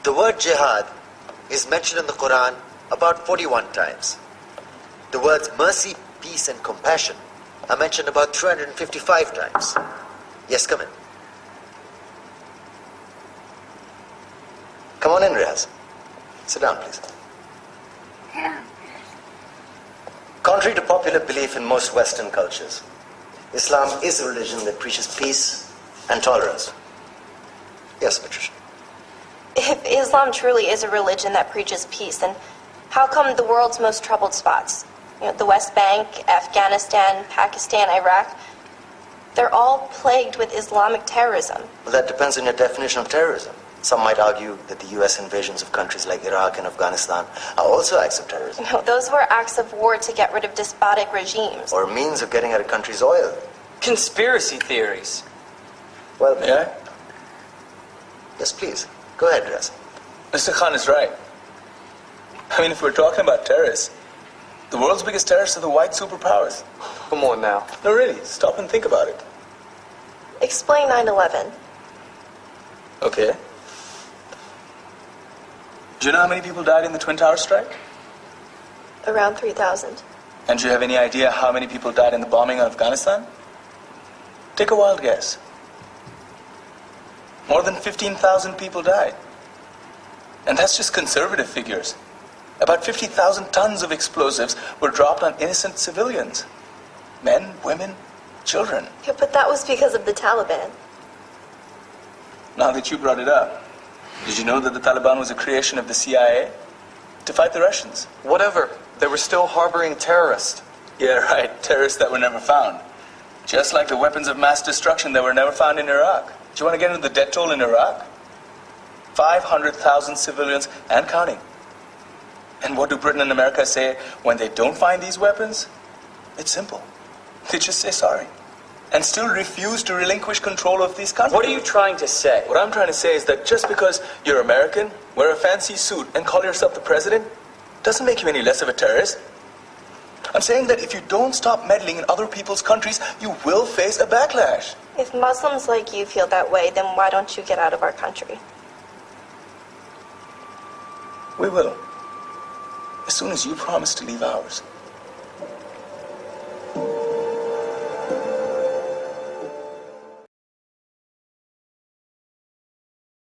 The word jihad is mentioned in the Quran about 41 times. The words mercy, peace, and compassion are mentioned about 355 times. Yes, come in. Come on in, Riaz. Sit down, please. Contrary to popular belief in most Western cultures, Islam is a religion that preaches peace and tolerance. Yes, Patricia. If Islam truly is a religion that preaches peace, then how come the world's most troubled spots, the West Bank, Afghanistan, Pakistan, Iraq, they're all plagued with Islamic terrorism? Well, that depends on your definition of terrorism. Some might argue that the U.S. invasions of countries like Iraq and Afghanistan are also acts of terrorism. No, those were acts of war to get rid of despotic regimes. Or means of getting at a country's oil. Conspiracy theories. Well, May I? Yes, please. Go ahead, Riaz. Mr. Khan is right. I mean, if we're talking about terrorists, the world's biggest terrorists are the white superpowers. Come on now. No, really, stop and think about it. Explain 9/11. Okay. Do you know how many people died in the Twin Towers strike? Around 3,000. And do you have any idea how many people died in the bombing of Afghanistan? Take a wild guess. More than 15,000 people died. And that's just conservative figures. About 50,000 tons of explosives were dropped on innocent civilians. Men, women, children. Yeah, but that was because of the Taliban. Now that you brought it up, did you know that the Taliban was a creation of the CIA to fight the Russians? Whatever. They were still harboring terrorists. Yeah, right. Terrorists that were never found. Just like the weapons of mass destruction that were never found in Iraq. Do you want to get into the death toll in Iraq? 500,000 civilians and counting. And what do Britain and America say when they don't find these weapons? It's simple. They just say sorry. And still refuse to relinquish control of these countries. What are you trying to say? What I'm trying to say is that just because you're American, wear a fancy suit, and call yourself the president, doesn't make you any less of a terrorist. I'm saying that if you don't stop meddling in other people's countries, you will face a backlash. If Muslims like you feel that way, then why don't you get out of our country? We will. As soon as you promise to leave ours.